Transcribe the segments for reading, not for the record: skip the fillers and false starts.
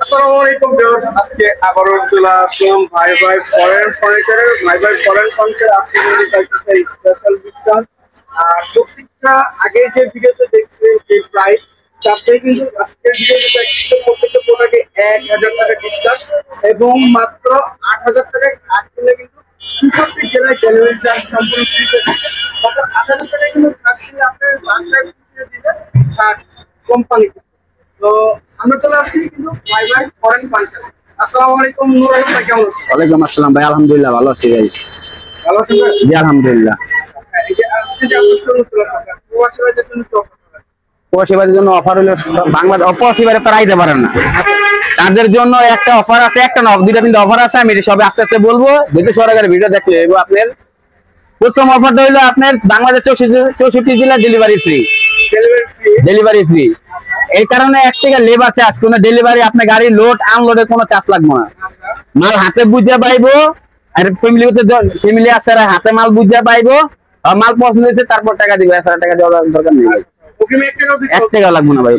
আসসালামু আলাইকুম ভিউয়ার্স, আজকে আবারও চলে আসলাম ভাই ভাই ফরেন ফার্নিচারের আজকে স্পেশাল ডিসকাউন্ট। আর প্রত্যেকটা আগে যে ভিডিওতে দেখছিলেন যে প্রাইস, তাতে কিন্তু আজকের ভিডিওতে দেখছেন প্রত্যেকটা প্রোডাক্টে 1000 টাকা ডিসকাউন্ট এবং মাত্র 8000 টাকায় কাজ করলে কিন্তু 64 জেলায় ডেলিভারি চার্জ সম্পূর্ণ ফ্রি করে দিচ্ছে। মাত্র 8000 টাকায় কিন্তু কাজ করলে আপনার বাসায় পৌঁছে দিবে কোম্পানি। তো আমরা চলে আসছি কিন্তু ভাই ভাই ফরেন ফার্নিচার। আসসালামু আলাইকুম নূর আলম ভাই, কেমন আছেন? ওয়ালাইকুম আসসালাম ভাই, আলহামদুলিল্লাহ ভালো আছি ভাই। ভালো আছেন ভাই? জি আলহামদুলিল্লাহ। এই যে আজকে যে আপনার শুরু হলো প্রবাসী ভাইদের জন্য তো প্রবাসী ভাইদের জন্য অফার হলো, বাংলাদেশ অপ্রবাসী ভাইরা তারা আইতে পারেন না, তাদের জন্য একটা অফার আছে, একটা না দুইটা তিনটা অফার আছে। আমি সবে আস্তে আস্তে বলবো, যেহেতু সরকারের ভিডিও দেখলে আপনার প্রথম অফারটা হইলো আপনার বাংলাদেশ 64 জেলা ডেলিভারি ফ্রি। ডেলিভারি ফ্রি এই কারণে 1 টাকা লেবার চার্জ, কোনো ডেলিভারি আপনার গাড়ি লোড আনলোডের কোনো চার্জ লাগবে না। মাল হাতে বুঝে পাইবো, আর ফ্যামিলি আছে হাতে মাল বুঝে পাইবো, মাল পছন্দ হয়েছে তারপর টাকা দিবে, 1000 টাকা দেওয়ার দরকার নেই ভাই। 1 টাকা লাগবে না ভাই।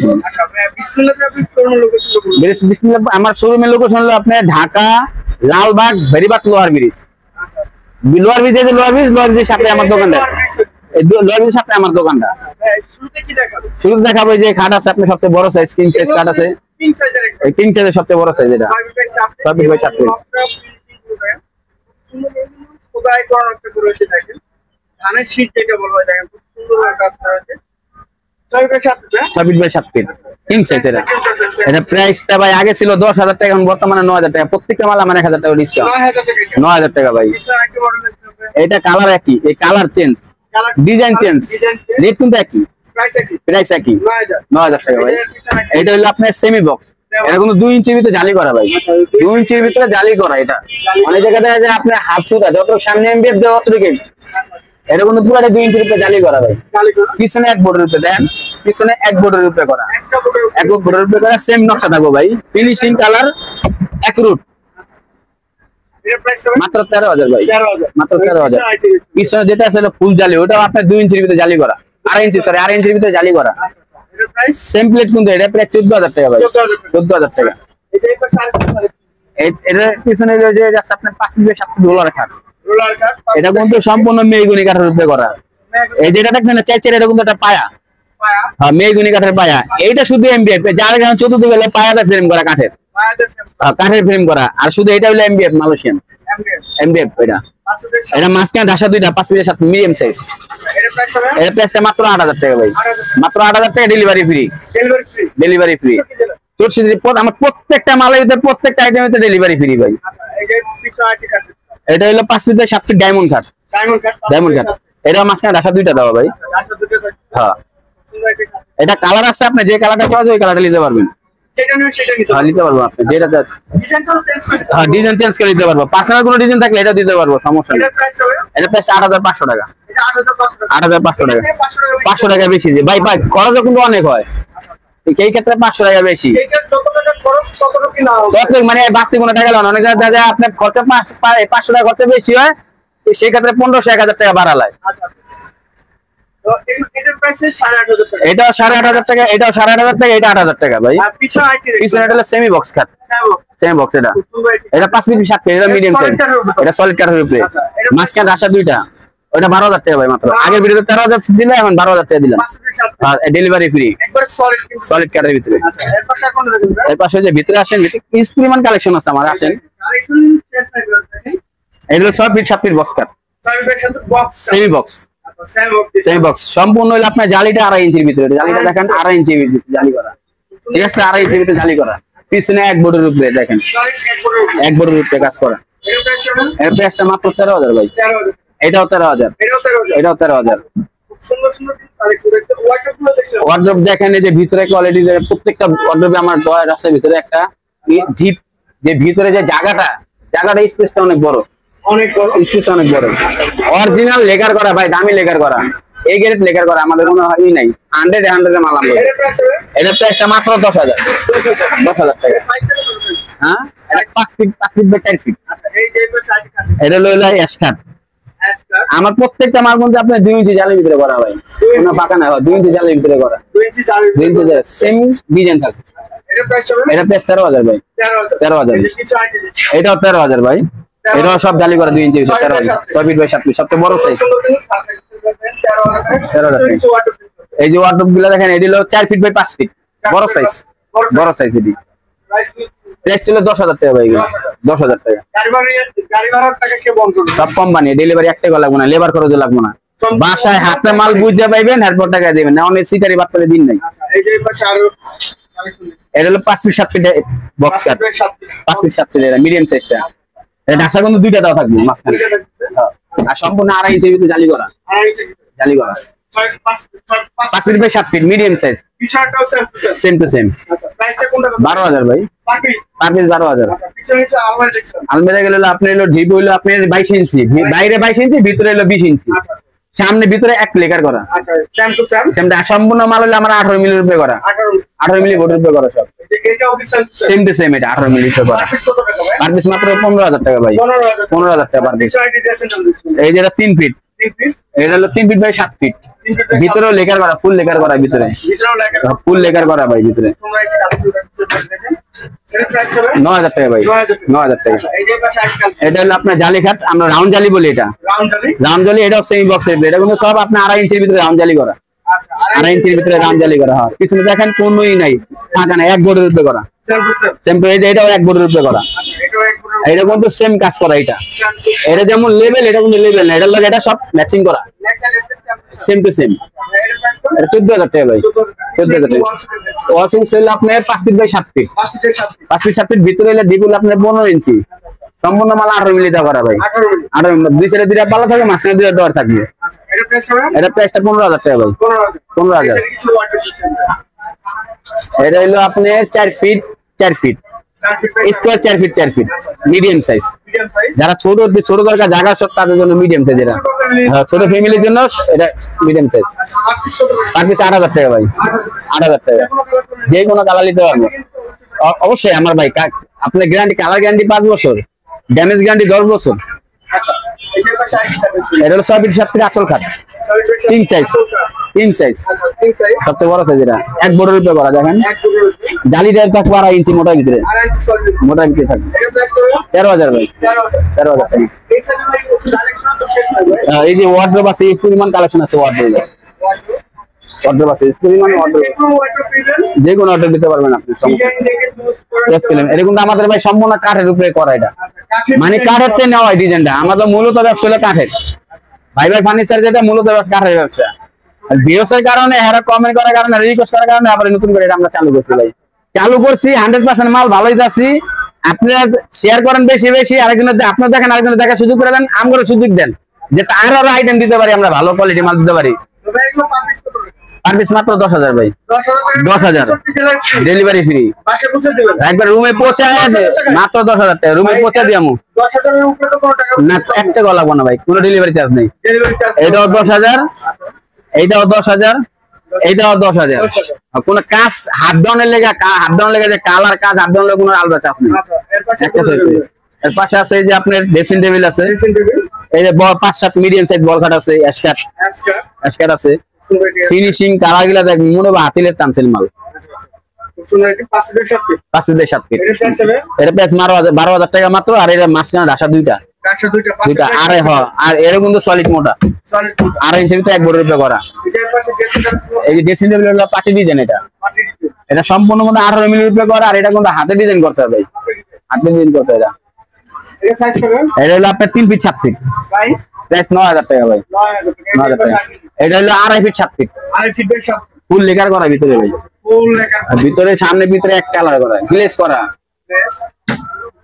আমার শোরুমের লোকেশন হলো আপনার ঢাকা লালবাগ বেরিবাগ লোহার ব্রিজ। লোহার ব্রিজের সাথে আমার দোকানটা, লোহার ব্রিজের সাথে আমার দোকানটা। শুরু দেখাবো যে খাট আছে আপনার সবচেয়ে বড় সাইজ, কিং সাইজ খাট আছে, কিং সাইজের সবচেয়ে বড় সাইজ এটা 26 বাই 27। ধানের শীট যেটা বলা হয়, দেখেন খুব সুন্দর কাজ করা হয়েছে। 26 বাই 27 কিং সাইজ এটা। এটা প্রাইসটা ভাই আগে ছিল 10,000 টাকা, এখন বর্তমানে 9,000 টাকা। প্রত্যেকটা মাল আমার 1000 টাকা ডিসকাউন্ট, 9,000 টাকা ভাই। এটা কালার একই, এই colour change, design change, rate কিন্তু একই, প্রাইস একই, 9,000 টাকা ভাই। এটা হলো আপনার সেমি বক্স, এটা কিন্তু 2 ইঞ্চির ভিতরে জালি করা ভাই, 2 ইঞ্চির ভিতরে জালি করা। এটা অনেক জায়গাতে আছে আপনার হাফ সুতা, যত সামনে এমবিএফ দেওয়া অতটুকু, এটা কিন্তু পুরো 2 ইঞ্চির ভিতরে জালি করা ভাই। পিছনে 1 বোর্ডের উপরে দেন, পিছনে 1 বোর্ডের উপরে করা, 1 বোর্ডের উপরে করা, সেম নকশা থাকবে ভাই, ফিনিশিং কালার এক রুট। মাত্র 13,000 ভাই, মাত্র 13,000। পিছনে যেটা আছে ফুল জালি, ওটাও আপনার 2 ইঞ্চির ভিতরে জালি করা, 2.5 ইঞ্চির ভিতরে জালি করা। সেম প্লেট কিন্তু এটা প্রায় 14,000 টাকা ভাই, 14,000 টাকা। এটা পিছনে যে আপনার 5 মিটার 7 ডলার খাট, এটা কিন্তু সম্পূর্ণ মেহগনি কাঠের উপরে করা। এই যেটা দেখছেন চাইছে, এটা কিন্তু একটা পায়া, হ্যাঁ মেহগনি কাঠের পায়া। এইটা শুধু এমবিএফ, যার কারণে চতুর্দিকে হলো পায়াটা ফ্রেম করা কাঠের, কাঠের ফ্রেম করা। আর শুধু এটা হলো এমবিএফ মালয়েশিয়ান এমবিএফ। এটা মাঝখানে ঢাসা দুইটা 5 মিটার 7 মিডিয়াম সাইজ। এর প্রাইসটা মাত্র 8,000 টাকা ভাই, মাত্র 8,000 টাকা। Delivery free, delivery free. আমার প্রত্যেকটা মালের ভিতরে, প্রত্যেকটা আইটেমের ভিতরে ডেলিভারি ফ্রি ভাই। এটা হলো 5 মিটার 7 ফিট ডায়মন্ড কাঠ, ডায়মন্ড কাঠ। এটা মাঝখানে ঢাসা দুইটা দেওয়া ভাই। হ্যাঁ এটা কালার আছে, আপনি যে কালারটা চান ওই কালারটা নিতে পারবেন, নিতে পারবো আপনি যেটা ডিজাইন চেঞ্জ করে দিতে পারবো। পার্সোনাল কোনো ডিজাইন থাকলে এটা দিতে পারবো, সমস্যা নেই। এটা প্রাইস 8,500 টাকা, 8,500 টাকা, 500 টাকা বেশি ভাই। ভাই খরচ কিন্তু অনেক হয়, এই ক্ষেত্রে 500 টাকা বেশি। মানে বাড়তি কোনো টাকা লাগে, অনেক জায়গায় আপনার খরচা 500 টাকা খরচা বেশি হয়, সেই ক্ষেত্রে 1500-1000 টাকা বাড়া লাগে। এটাও 8,500 টাকা, এটাও 8,500 টাকা, এটা 8,000 টাকা ভাই। পিছনে এটা সেমি বক্স খাট, সেমি বক্স। এটা এটা 5 মিটার 7 ফিট, এটা মিডিয়াম সাইজ, এটা সলিড কাঠের উপরে, মাঝখানে ঢাসা দুইটা। ওটা 12,000 টাকা ভাই মাত্র। আগের ভিডিওতে 13,000 দিলে, এখন 12,000 টাকা দিলাম। আর ডেলিভারি ফ্রি, সলিড কাঠের ভিতরে। এর পাশে যে ভিতরে আসেন, পরিমাণ কালেকশন আছে আমার, আসেন। এটা 6 ফিট 7 ফিট বক্স কাঠ, সেমি বক্স, সেমি বক্স। সম্পূর্ণ হলো আপনার জালিটা 2.5 ইঞ্চির ভিতরে, জালিটা দেখেন 2.5 ইঞ্চির ভিতরে জালি করা, ঠিক আছে, 2.5 ইঞ্চির ভিতরে জালি করা। পিছনে 1 বোর্ডের উপরে দেখেন, 1 বোর্ডের উপরে কাজ করা। এর প্রাইসটা মাত্র 13,000 ভাই। এটাও 13,000, এটাও 13,000। ওয়ার্ডরোব দেখেন, এই যে ভিতরে কোয়ালিটি, প্রত্যেকটা ওয়ার্ডরোবে আমার ডয়ার আছে ভিতরে একটা জিপ, যে ভিতরে যে জায়গাটা স্পেসটা অনেক বড়, অনেক বড় স্পেস, অনেক বড়। অরিজিনাল লেকার করা ভাই, দামি লেকার করা, এই গ্রেড লেকার করা। আমাদের কোনো ই নাই, 100 মাল আমরা। এটার প্রাইসটা মাত্র 10,000, 10,000 টাকা। হ্যাঁ এটা 5 ফিট বাই 4 ফিট। এটা হলো এসকাট। আমার প্রত্যেকটা মাল কিন্তু আপনার 2 ইঞ্চি জালের ভিতরে করা ভাই, কোনো ফাঁকা না, 2 ইঞ্চি জালের ভিতরে করা, 2 ইঞ্চি সেম ডিজাইন থাকে। এটা প্রাইস 13,000 ভাই। 13,000। এটাও 13,000 ভাই। এটাও সব জালি করা 2 ইঞ্চি 13,000। 6 ফিট বাই 7 ফিট সবচেয়ে বড় সাইজ 13,000। এই যে ওয়ার্ডরোব গুলো দেখেন, এটি হলো 4 ফিট বাই 5 ফিট বড় সাইজ, বড় সাইজ। এটি প্রাইস ছিল 10,000 টাকা ভাই। 10,000 টাকা। গাড়ি ভাড়ার টাকা কে বহন করবে? সব কোম্পানি, ডেলিভারি 1 টাকা লাগবে না, লেবার খরচও লাগবে না। বাসায় হাতে মাল বুঝতে পাইবেন, এরপর টাকা দিবেন না। অনেক সিটারি বাদ করে দিন নাই। এই যে পাশে আরো এটা হলো 5 feet 7 feet box cut. 5 feet 7 feet এটা মিডিয়াম সাইজটা। এটা ঢাকনা কিন্তু দুইটা দাও থাকবে মাঝখানে। আর সম্পূর্ণ 2.5 ইঞ্চি ভিতরে জালি করা। জালি করা 5 feet by 7 feet medium size. পিছনটাও সেম টু সেম। আচ্ছা প্রাইসটা কোনটা? 12,000 ভাই। Per piece 12,000। পিছনে হচ্ছে আলমারি দেখছেন। আলমারি গেলে আপনি হলো ঢিপ হইলো আপনার 22 ইঞ্চি, বাইরে 22 ইঞ্চি, ভিতরে হলো 20 ইঞ্চি। সামনে ভিতরে এক লেকার করা। আচ্ছা সেম টু সেম। সেমটা সম্পূর্ণ মাল হলো আমরা 18 মিলি রূপে করা। 18 মিলি বোর্ড রূপে করা সব। এটাও কি সেম টু সেম। এটা 18 মিলি রূপে করা। পার পিস কত টাকা ভাই? পার পিস মাত্র 15,000 টাকা ভাই। 15,000 টাকা পার পিস। পিছনে ড্রেসিং টেবিল দেখছেন। এই যে এটা 3 ফিট। 3 পিস এটা হলো 3 ফিট বাই 7 ফিট। ভিতরেও লেকার করা, ফুল লেকার করা ভিতরে। ভিতরেও লাগে। ফুল লেকার করা ভাই ভিতরে। তোমরা এই কালেকশনটা দেখেন। এর প্রাইস কত? 9,000 টাকা ভাই। 9,000 টাকা। এই যে পাশে আজকাল এটা হলো আপনার জালি খাট, আমরা রাউন্ড জালি বলি এটা। রাউন্ড জালি। রাউন্ড জালি এটাও সেমি বক্স এর। এটা কিন্তু সব আপনার 2.5 ইঞ্চির ভিতরে রাউন্ড জালি করা। আচ্ছা 2.5 ইঞ্চির ভিতরে রাউন্ড জালি করা। হয় পিছনে দেখেন কোনোই নাই, ফাঁকা নাই, এক বোর্ডের উপরে করা। Same to same. Same to এটাও এক বোর্ডের উপরে করা। আচ্ছা এটাও এক ফুট। এটা কিন্তু সেম কাজ করা। এটা এটা যেমন লেভেল, এটা কিন্তু লেভেল না, এটার লগে এটা সব ম্যাচিং করা। Same to same. এর প্রাইস কত? এটা 14,000 টাকা ভাই। 14,000 টাকা। ওয়াশিং হলো আপনার 5 ফিট বাই 7 ফিট। 5 থেকে 7 5 ফিট 7 ফিট ভিতরে হলে ডিপ হলো আপনার 15 ইঞ্চি। সম্পূর্ণ মাল 18 মিলি দেওয়া করা ভাই। 18 মিনিট। 18 দুই সাইডে দুইটা পাল্লা থাকে, মাঝখানে দুইটা ডোর থাকবে। আচ্ছা এর প্রাইস কত? এটা প্রাইসটা 15,000 টাকা ভাই। 15,000। 15,000। এর কিছু ওয়াটার দিচ্ছেন। এটা হলো আপনার 4 feet 4 feet 4 feet square, 4 feet 4 feet medium size. Medium size. যারা ছোট ছোট দরকার জায়গা সব তাদের জন্য মিডিয়াম সাইজ। এটা ছোট ফ্যামিলির জন্য এটা মিডিয়াম সাইজ। পার পিস কত? পার পিস 8,000 টাকা ভাই। 8,000 টাকা। যে কোনো কালার নিতে পারবো অবশ্যই আমার ভাই। আপনার গ্যারান্টি, কালার গ্যারান্টি 5 বছর, ড্যামেজ গ্যারান্টি 10 বছর। আচ্ছা এই যে পাশে আইসা দেখছেন। এটা হলো 6 ফিট 7 ফিট আঁচল খাট। তিন সাইজ। তিন সাইজ আচ্ছা তিন সাইজ। সবচেয়ে বড় সাইজ এটা। এক বোর্ডের উপরে করা দেখেন। এক ফুটের জালিটা থাকবে 2.5 ইঞ্চি মোটা ভিতরে। 2.5 ইঞ্চি সলিড। মোটা ভিতরে থাকবে। এর প্রাইস কত? 13,000 ভাই। 13,000। 13,000 টাকা। এই সাইডে ভাই কালেকশন তো শেষ নাই ভাই। এই যে ওয়ার্ডরোব আছে, এই পরিমাণ কালেকশন আছে ওয়ার্ডরোবে। ওয়ার্ডরোব আছে, এই পরিমাণ ওয়ার্ডরোব। একটু ওয়াটার পিলেন যে কোনো অর্ডার দিতে পারবেন আপনি। ডিজাইন দেখে চুজ করে Just পেলাম। এটা কিন্তু আমাদের ভাই সম্পূর্ণ কাঠের উপরে করা। এটা কাঠের মানে কাঠের থেকে নেওয়া হয় ডিজাইনটা। আমাদের মূলত ব্যবসা হলো কাঠের। ভাই ভাই ফার্নিচার যেটা মূলত কাঠের ব্যবসা। আর ভিউসের কারণে, এরা কমেন্ট করার কারণে, রিকোয়েস্ট করার কারণে আবার নতুন করে এটা আমরা চালু করছি ভাই। চালু করছি 100% মাল ভালোই যাচ্ছি। আপনারা শেয়ার করেন বেশি বেশি, আরেকজনের আপনার দেখেন, আরেকজনের দেখার সুযোগ করে দেন, আমগুলো সুযোগ দেন, যে আরো আরো আইটেম দিতে পারি, আমরা ভালো কোয়ালিটি মাল দিতে পারি। তো ভাই এগুলো পার পিস কত? পার পিস মাত্র 10,000 ভাই। 10,000 ডেলিভারি ফ্রি। বাসা পৌঁছে দিবেন। একবার রুমে পৌঁছায় মাত্র 10,000 টাকা। রুমে পৌঁছা দিয়ামু 10,000 এর উপরে তো কোনো টাকা না, একটা গলা লাগবে না ভাই, কোনো ডেলিভারি চার্জ নেই। Delivery charge. এটাও 10,000, এইটাও 10,000, এইটাও 10,000। কোন কাজ হাত ডাউনের লেগে, যে কালার কাজ হাত ডাউনের কোনো আলাদা চাপ নেই। আচ্ছা এর পাশে একটা সাইড। এর পাশে আছে এই যে আপনার ড্রেসিং টেবিল আছে। Dressing table. এই যে 5-7 মিডিয়াম সাইজ বল খাট আছে, আজকা। অ্যাসকাট আছে। সুন্দর এটি। ফিনিশিং কালার গুলা দেখ মনে হবে হাতিলের টানছিল মাল। খুব সুন্দর এটি 5 থেকে 7 ফিট। 5 feet 7 feet. এর প্রাইস হবে এটা প্রাইস 12,000 টাকা মাত্র। আর এটা মাঝখানে রাশা দুইটা 102টা আর আর এর কিন্তু সলিড মোটা সলিড 2.5 ইঞ্চি ভিতরে এক বোর্ডের উপরে করা। এটার পাশে ড্রেসিং টেবিল। এই যে ড্রেসিং টেবিল হলো পার্টি ডিজাইন। এটা মাটি দিতে। এটা সম্পূর্ণ মধ্যে 18 মিলির উপরে করা। আর এটা কিন্তু হাতে ডিজাইন করতে হবে, হাতে ডিজাইন করতে হবে। এর সাইজ হবে এটা হলো আপনার 3 ফিট 7 ফিট। প্রাইস প্রাইস 9,000 টাকা ভাই। 9,000 টাকা। 9,000 টাকা। এটা হলো 2.5 ফিট 7 ফিট আর ফিডব্যাক সব ফুল লেকার করা ভিতরে ভাই। ফুল লেখা আর ভিতরে সামনে ভিতরে এক কালার করা, গ্লেজ করা। প্লেস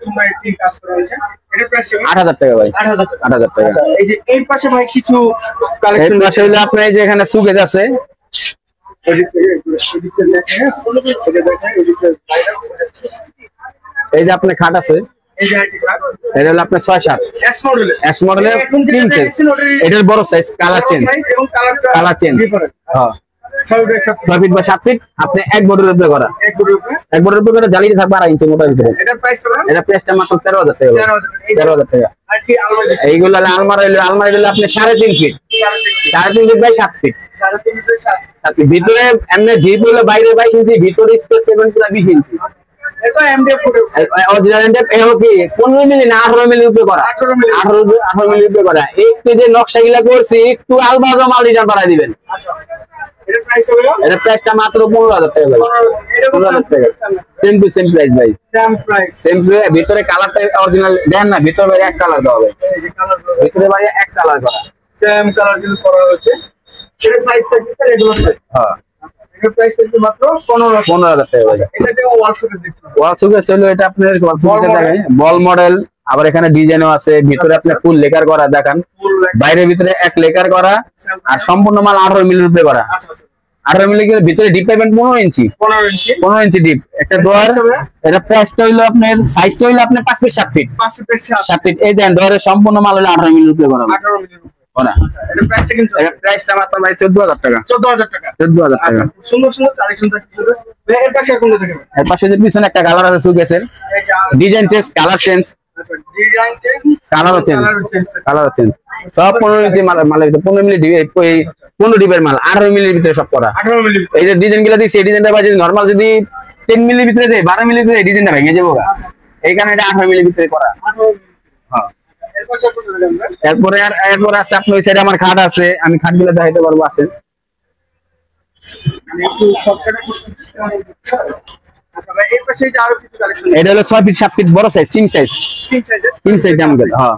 সুন্দর একটি কাজ করা হয়েছে। এর প্রাইস হবে 8,000 টাকা ভাই। 8,000 টাকা। 8,000 টাকা। এই যে এই পাশে ভাই কিছু এর কালেকশন পাশে হলো আপনার এই যে এখানে সুকেজ আছে। এই যে আপনার খাট আছে। এটা হলো আপনার 6-7 এস মডেলের কিং সাইজ। এটার বড় size, colour change, colour change. হ্যাঁ 6 ফিট বা 7 ফিট আপনি 1 বডির উপরে করা, 1 বডির উপরে জালি থাকবে 2.5 ইঞ্চি মোটা ভিতরে। এটা প্রাইসটা মাত্র 13,000 টাকা। 13,000 টাকা। এইগুলো আলমারি হলো আপনি 3.5 ফিট, 3.5 ফিট বাই 7 ফিট। ভিতরে এমনি ডিপ হলো বাইরে 22 ইঞ্চি, ভিতরে স্পেস করবেন পুরো 20 ইঞ্চি। এটা এমডিএফ করে অরিজিনাল এমডিএফ এও কি 15 মিলি না 18 মিলি উপরে করা, 18 মিলি উপরে করা। এই যে নকশাগুলা করছি একটু আলবাজো মাল রিটার্ন পাঠিয়ে দিবেন। এটার প্রাইস হলো, এর প্রাইসটা মাত্র 15,000 টাকা ভাই। 15,000 টাকা সেম টু সেম প্রাইস ভাই। Same price. ভিতরে কালারটা অরিজিনাল দেন না, ভিতরে এক কালার দেওয়া হবে, ভিতরে ভাই এক কালার করা, সেম কালার কিন্তু করা হচ্ছে। এর সাইজ থাকছে রেগুলার সাইজ। হ্যাঁ, এর প্রাইস থাকছে মাত্র 15,000 টাকা ভাই। এটা ওয়াল শোকেস দেখছেন, ওয়াল শোকেস হলো এটা আপনার ওয়াল শোকেস দেখেন বল মডেল, আবার এখানে ডিজাইনও আছে। ভিতরে আপনি ফুল লেকার করা দেখেন, বাইরে ভিতরে এক লেকার করা, আর সম্পূর্ণ মাল 18 মিলির উপরে করা। 18 মিলি ভিতরে ডিপ পাইবেন 15 ইঞ্চি, 15 ইঞ্চি ডিপ একটা ডোর। এটা প্রাইসটা হইলো আপনার, সাইজটা হইলো আপনার 5 ফিট 7 ফিট, 7 ফিট। এই দেন ডোরের সম্পূর্ণ মাল হলো 18 মিলির উপরে করা। 18 মিলি ওরা এর প্রাইসটা কিন্তু এর প্রাইসটা মাত্র ভাই 14,000 টাকা। 14,000 টাকা। 14,000 টাকা। সুন্দর সুন্দর কালেকশন থাকছে। এর পাশে কোনটা দেখেন? এর পাশে যে পিছনে একটা কালার আছে সুকেসের, design change, colour change, design change, colour change, colour change. সব 15 ইঞ্চি মাল, 15 মিলি ডিপ, 15 ডিপের মাল 18 মিলির ভিতরে সব করা। 18 মিলি এই যে ডিজাইন গুলা দিচ্ছে, এই ডিজাইনটা ভাই যদি নরমাল যদি 10 মিলির ভিতরে দেয়, 12 মিলির ভিতরে ডিজাইনটা ভেঙে যাবো। এইখানে এটা 18 মিলির ভিতরে করা। 18 মিলি। হ্যাঁ। এর পাশে কোনটা দেখেন? এরপরে আছে আপনার ওই সাইডে আমার খাট আছে, আমি খাটগুলো দেখাইতে পারবো। আসেন একটু সবটা আচ্ছা ভাই, এর পাশে যে আরো কিছু কালেকশন এটা হলো 6 ফিট 7 ফিট বড় size, king size, king size আমাদের। হ্যাঁ,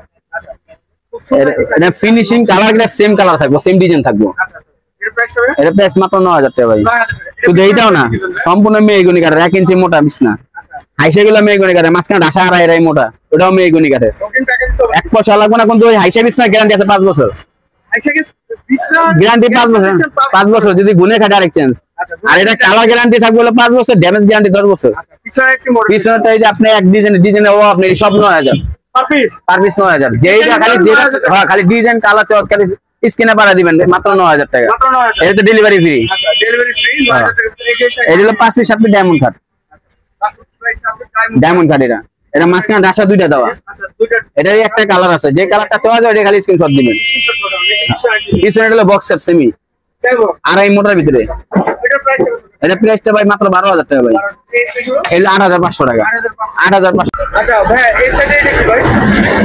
এটা ফিনিশিং কালারগুলো সেম কালার থাকবে, সেম ডিজাইন থাকবে। আচ্ছা এর প্রাইস হবে এটা প্রাইস মাত্র 9,000 টাকা ভাই। 9,000 টাকা। শুধু এইটাও না, সম্পূর্ণ মেহগনি কাঠের, 1 ইঞ্চি মোটা বিছনা। হাইসা গুলো মেহগনি কাঠের, মাঝখানে ঢাসা আড়াই মোটা, ওটাও মেহগনি কাঠের। ওকেন প্যাকেজ তো 1 পয়সা লাগবে না, কিন্তু ওই হাইসা বিছনা গ্যারান্টি আছে 5 বছর। আচ্ছা কি বিশাল গ্যারান্টি 5 বছর, 5 বছর যদি গুনে খায় ডাইরেক্ট চেঞ্জ। আচ্ছা আর এটা কালার গ্যারান্টি থাকবে হলো 5 বছর, ড্যামেজ গ্যারান্টি 10 বছর। আচ্ছা পিছনে একটি মডেল পিছনেরটা এই যে আপনি এক ডিজাইন ও আপনি সব 9,000 পার পিস। Per piece 9,000। যেটা খালি যেটা হ্যাঁ খালি ডিজাইন কালার চয়েস খালি স্ক্রিনে পাঠা দিবেন মাত্র 9,000 টাকা। মাত্র 9,000। এটা তো ডেলিভারি ফ্রি। আচ্ছা ডেলিভারি ফ্রি 9,000 টাকা। এটা হলো 5 piece 7 piece diamond cut, diamond cut. এটা মাঝখানে ডাসা দুইটা দেওয়া। আচ্ছা দুইটা এটারই একটা কালার আছে, যে কালারটা চয়েস হয় এটা খালি স্ক্রিনশট দিবেন। স্ক্রিনশট করুন। পিছনে হলো বক্সের সেমি সেভো আড়াই মোটার ভিতরে। এটা প্রাইস কত? এটা প্রাইসটা ভাই মাত্র 12,000 টাকা ভাই। এগুলো 8,500 টাকা, 8,500। আচ্ছা ভাই এই সাইডে এটা কি ভাই?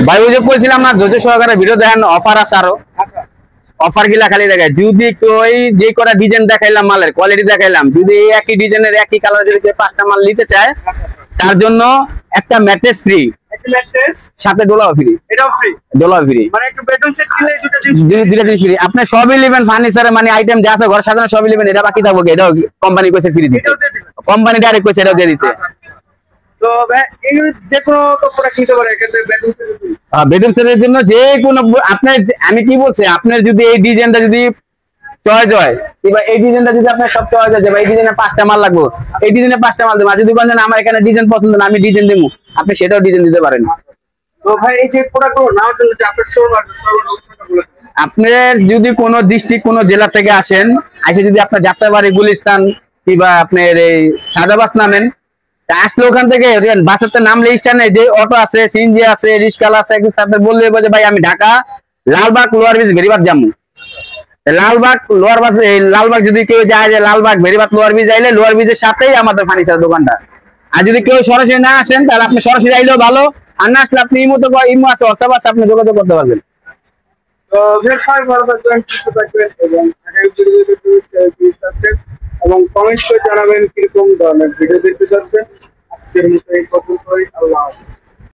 ভাই ওই যে বলছিলাম না, ধৈর্য সহকারে ভিডিও দেখেন, অফার আছে আরো। আচ্ছা অফার গুলা খালি দেখায়, যদি ওই যে কটা ডিজাইন দেখাইলাম, মালের কোয়ালিটি দেখাইলাম, যদি এই একই ডিজাইনের একই কালার যদি কেউ 5টা মাল নিতে চায়, তার জন্য একটা ম্যাট্রেস ফ্রি, একটা ম্যাট্রেস সাথে ডোলাও ফ্রি, এটাও ফ্রি। ডোলাও ফ্রি, মানে একটু বেডরুম সেট কিনলে দুটো জিনিস দুইটা জিনিস ফ্রি। আপনি সবই নেবেন, ফার্নিচারে মানে আইটেম যা আছে ঘর সাজানো সবই নেবেন, এটা বাকি থাকবে, এটাও কোম্পানি কইছে ফ্রি দিতে, এটাও দিয়ে দিবেন। কোম্পানি ডাইরেক্ট কইছে এটাও দিয়ে দিতে। তো ভাই এই যে কোনো তো প্রোডাক্ট নিতে পারে এখানে বেডরুম সেট। বেডরুম সেটের জন্য যে কোনো আপনার, আমি কি বলছি, আপনার যদি এই ডিজাইনটা যদি চয়েস হয়, কিংবা এই ডিজাইনটা যদি আপনার সব চয়েস হয়, এই ডিজাইনে 5টা মাল লাগবে, এই ডিজাইনে 5টা মাল দেবো। আর যদি বলেন আমার এখানে ডিজাইন পছন্দ না, আমি ডিজাইন দেবো, আপনি সেটাও ডিজাইন দিতে পারেন। তো ভাই এই যে প্রোডাক্টগুলো নাও জন্য যে আপনার শোরুম শোরুম আপনার যদি কোনো ডিস্ট্রিক্ট কোনো জেলা থেকে আসেন, এসে যদি আপনার যাত্রাবাড়ি, গুলিস্তান কিংবা আপনার এই সাদাবাস নামেন, তা আসলে ওখান থেকে বাসের নামলে স্ট্যান্ডে যে অটো আছে, সিএনজি আছে, রিক্সা আছে, তাদের বললে যে ভাই আমি ঢাকা লালবাগ লোয়ার ব্রিজ বেরিবাদ যাবো। লালবাগ লোয়ার বাস, লালবাগ যদি কেউ যায় যে লালবাগ বেরিবাদ লোয়ার ব্রিজ আইলে লোয়ার ব্রিজের সাথেই আমাদের ফার্নিচার দোকানটা। আর যদি কেউ সরাসরি না আসেন, তাহলে আপনি সরাসরি আইলেও ভালো, আর না আসলে আপনি ইমো আছে, হোয়াটসঅ্যাপ আছে, আপনি যোগাযোগ করতে পারবেন। তো সবাই ভালো থাকবেন, সুস্থ থাকবেন এবং এবং কমেন্ট করে জানাবেন কিরকম ধরনের ভিডিও দেখতে চাচ্ছেন। আজকের মতো এই পর্যন্তই, আল্লাহ হাফেজ।